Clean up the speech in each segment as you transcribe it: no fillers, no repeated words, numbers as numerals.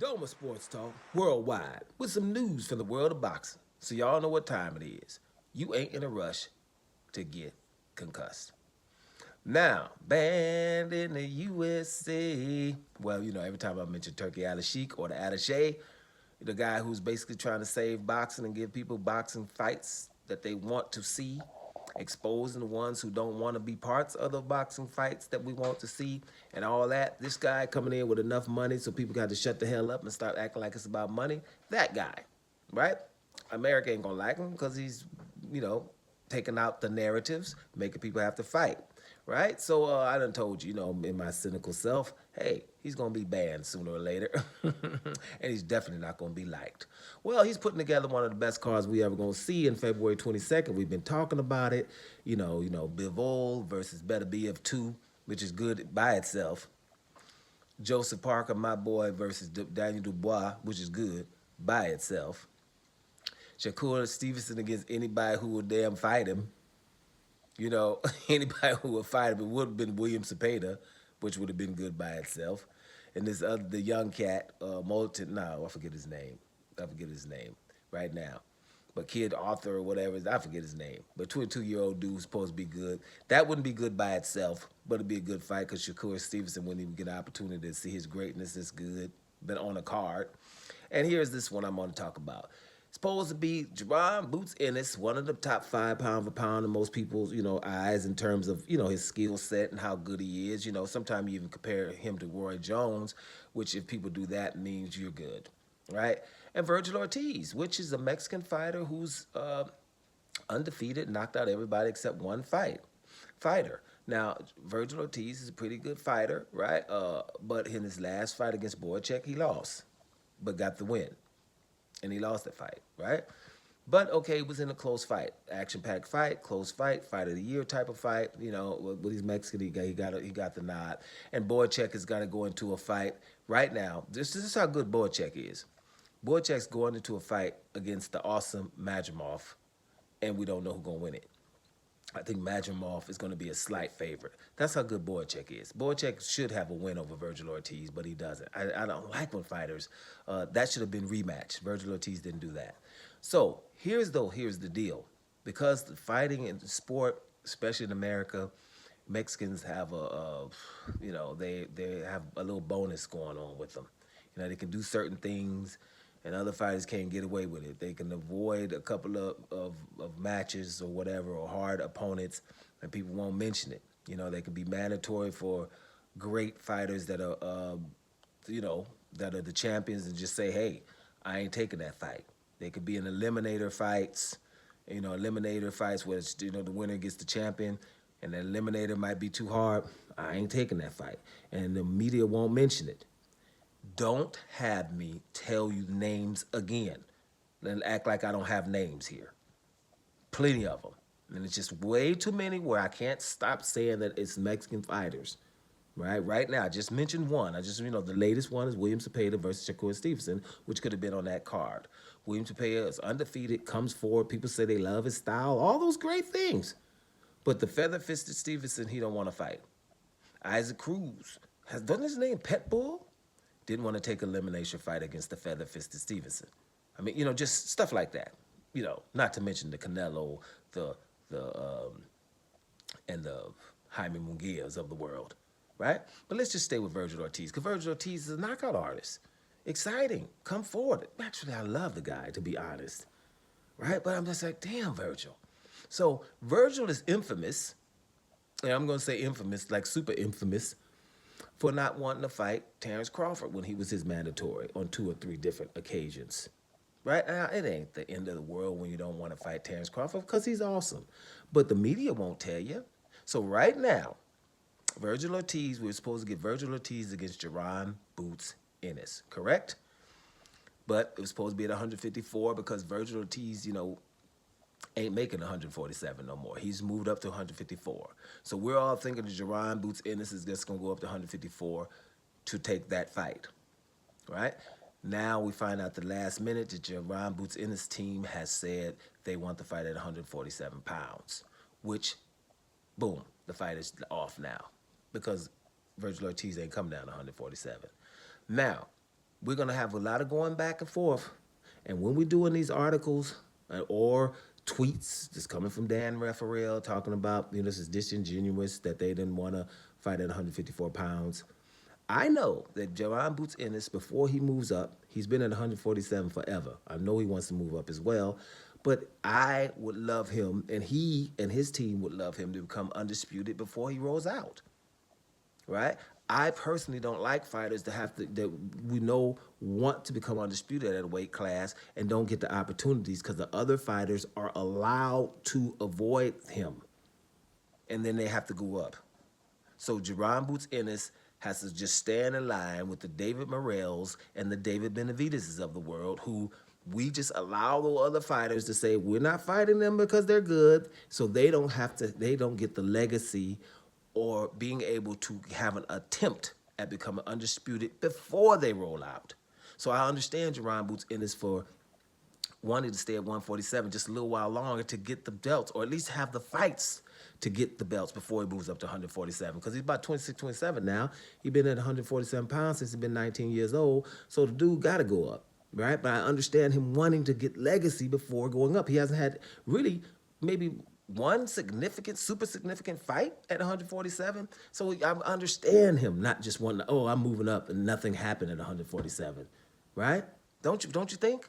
Doma Sports Talk worldwide with some news from the world of boxing. So y'all know what time it is. You ain't in a rush to get concussed. Now, banned in the USA. Well, every time I mention Turkey Al Sheik or the Attaché, the guy who's basically trying to save boxing and give people boxing fights that they want to see, exposing the ones who don't want to be parts of the boxing fights that we want to see, and all that. This guy coming in with enough money so people got to shut the hell up and start acting like it's about money. That guy, right? America ain't gonna like him because he's, you know, taking out the narratives, making people have to fight, right? So I done told you, in my cynical self, hey, he's gonna be banned sooner or later, and he's definitely not gonna be liked. Well, he's putting together one of the best cards we ever gonna see in February 22nd. We've been talking about it, Bivol versus Better BF2, which is good by itself. Joseph Parker, my boy, versus Daniel Dubois, which is good by itself. Shakur Stevenson against anybody who would damn fight him. Anybody who would fight him. It would have been William Cepeda, which would have been good by itself. And this other, the young cat, Moulton, no, I forget his name. Right now. But Kid Arthur or whatever, I forget his name. But 22-year-old dude's supposed to be good. That wouldn't be good by itself, but it'd be a good fight because Shakur Stevenson wouldn't even get an opportunity to see his greatness this good, been on a card. And here's this one I'm going to talk about. Supposed to be Jaron Boots Ennis, one of the top 5 pound for pound in most people's, eyes in terms of, his skill set and how good he is. Sometimes you even compare him to Roy Jones, which if people do that means you're good, right? And Vergil Ortiz, which is a Mexican fighter who's undefeated, knocked out everybody except one fighter. Now, Vergil Ortiz is a pretty good fighter, right? But in his last fight against Boychek, he lost, but got the win. And he lost that fight, right? But okay, it was in a close fight, action-packed fight, close fight, fight of the year type of fight. With these Mexican, he got the nod. And Boychek has got to go into a fight right now. This is how good Boychek is. Boychek's going into a fight against the awesome Majimov, and we don't know who's gonna win it. I think Majimov is going to be a slight favorite. That's how good Boychek is. Boychek should have a win over Vergil Ortiz, but he doesn't. I don't like when fighters, that should have been rematched. Vergil Ortiz didn't do that. So here's the deal. Because the fighting in the sport, especially in America, Mexicans have they have a little bonus going on with them. They can do certain things and other fighters can't get away with it. They can avoid a couple of matches or whatever, or hard opponents, and people won't mention it. They can be mandatory for great fighters that are, that are the champions, and just say, hey, I ain't taking that fight. They could be in eliminator fights, where it's, the winner gets the champion, and the eliminator might be too hard. I ain't taking that fight. And the media won't mention it. Don't have me tell you names again and act like I don't have names here. Plenty of them. And it's just way too many where I can't stop saying that it's Mexican fighters. Right now, I just mentioned one. The latest one is William Cepeda versus Shakur Stevenson, which could have been on that card. William Cepeda is undefeated, comes forward. People say they love his style, all those great things. But the feather-fisted Stevenson, he don't want to fight. Isaac Cruz, doesn't his name Pitbull? Didn't want to take elimination fight against the feather-fisted Stevenson. I mean, just stuff like that. Not to mention the Canelo, and the Jaime Munguias of the world, right? But let's just stay with Vergil Ortiz, because Vergil Ortiz is a knockout artist. Exciting. Come forward. Actually, I love the guy, to be honest, right? But I'm just like, damn, Vergil. So Vergil is infamous, and I'm going to say infamous, like super infamous, for not wanting to fight Terrence Crawford when he was his mandatory on 2 or 3 different occasions. Right? Now, it ain't the end of the world when you don't want to fight Terrence Crawford because he's awesome. But the media won't tell you. So right now, Vergil Ortiz, we're supposed to get Vergil Ortiz against Jaron Boots Ennis, correct? But it was supposed to be at 154 because Vergil Ortiz, ain't making 147 no more. He's moved up to 154. So we're all thinking that Jaron Boots Ennis is just going to go up to 154 to take that fight, right? Now we find out the last minute that Jaron Boots Ennis' team has said they want the fight at 147 pounds, which, boom, the fight is off now because Vergil Ortiz ain't come down to 147. Now, we're gonna have a lot of going back and forth. And when we're doing these articles or tweets just coming from Dan Raphael talking about, this is disingenuous that they didn't want to fight at 154 pounds. I know that Jaron Boots Ennis, before he moves up, he's been at 147 forever. I know he wants to move up as well, but I would love him, and he and his team would love him to become undisputed before he rolls out, right? I personally don't like fighters that we know want to become undisputed at a weight class and don't get the opportunities because the other fighters are allowed to avoid him, and then they have to go up. So Jaron Boots Ennis has to just stand in line with the David Morrells and the David Benavideses of the world, who we just allow the other fighters to say we're not fighting them because they're good, so they don't get the legacy or being able to have an attempt at becoming undisputed before they roll out. So I understand Jaron Boots Ennis for wanted to stay at 147 just a little while longer to get the belts, or at least have the fights to get the belts before he moves up to 147. Because he's about 26, 27 now. He's been at 147 pounds since he's been 19 years old. So the dude got to go up, right? But I understand him wanting to get legacy before going up. He hasn't had really maybe one significant, super significant fight at 147. So I understand him not just wanting to, I'm moving up and nothing happened at 147, right? Don't you think?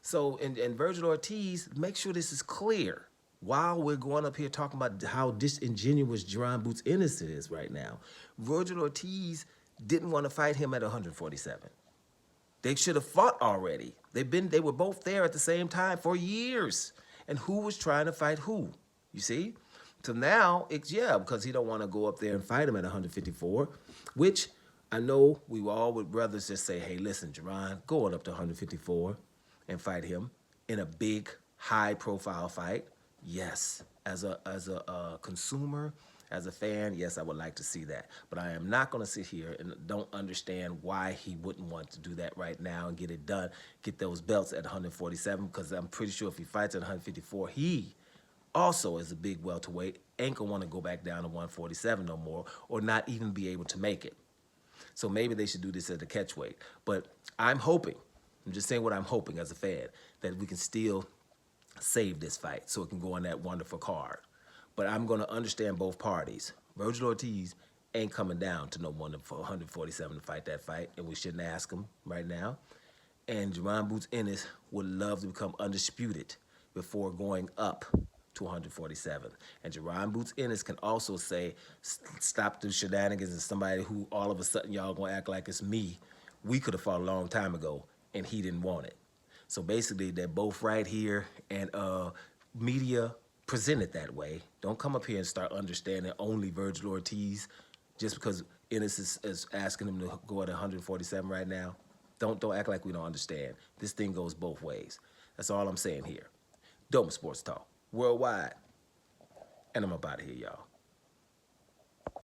So, and Vergil Ortiz, make sure this is clear while we're going up here talking about how disingenuous Jaron Boots Ennis is right now. Vergil Ortiz didn't want to fight him at 147. They should have fought already. They were both there at the same time for years. And who was trying to fight who? You see? So now, because he don't want to go up there and fight him at 154, which I know we all would rather just say, hey, listen, Jaron, go on up to 154 and fight him in a big, high-profile fight. Yes, as a consumer, as a fan, yes, I would like to see that. But I am not going to sit here and don't understand why he wouldn't want to do that right now and get it done, get those belts at 147, because I'm pretty sure if he fights at 154, he also is a big welterweight, ain't going to want to go back down to 147 no more, or not even be able to make it. So maybe they should do this at the catchweight. But I'm just saying what I'm hoping as a fan, that we can still save this fight so it can go on that wonderful card. But I'm going to understand both parties. Vergil Ortiz ain't coming down to no 147 to fight that fight, and we shouldn't ask him right now. And Jaron Boots Ennis would love to become undisputed before going up to 147. And Jaron Boots Ennis can also say, stop the shenanigans, and somebody who all of a sudden y'all going to act like it's me. We could have fought a long time ago, and he didn't want it. So basically, they're both right here, and media present it that way. Don't come up here and start understanding only Vergil Ortiz just because Ennis is asking him to go at 147 right now. Don't act like we don't understand. This thing goes both ways. That's all I'm saying here. Dome Sports Talk, worldwide. And I'm up out of here, y'all.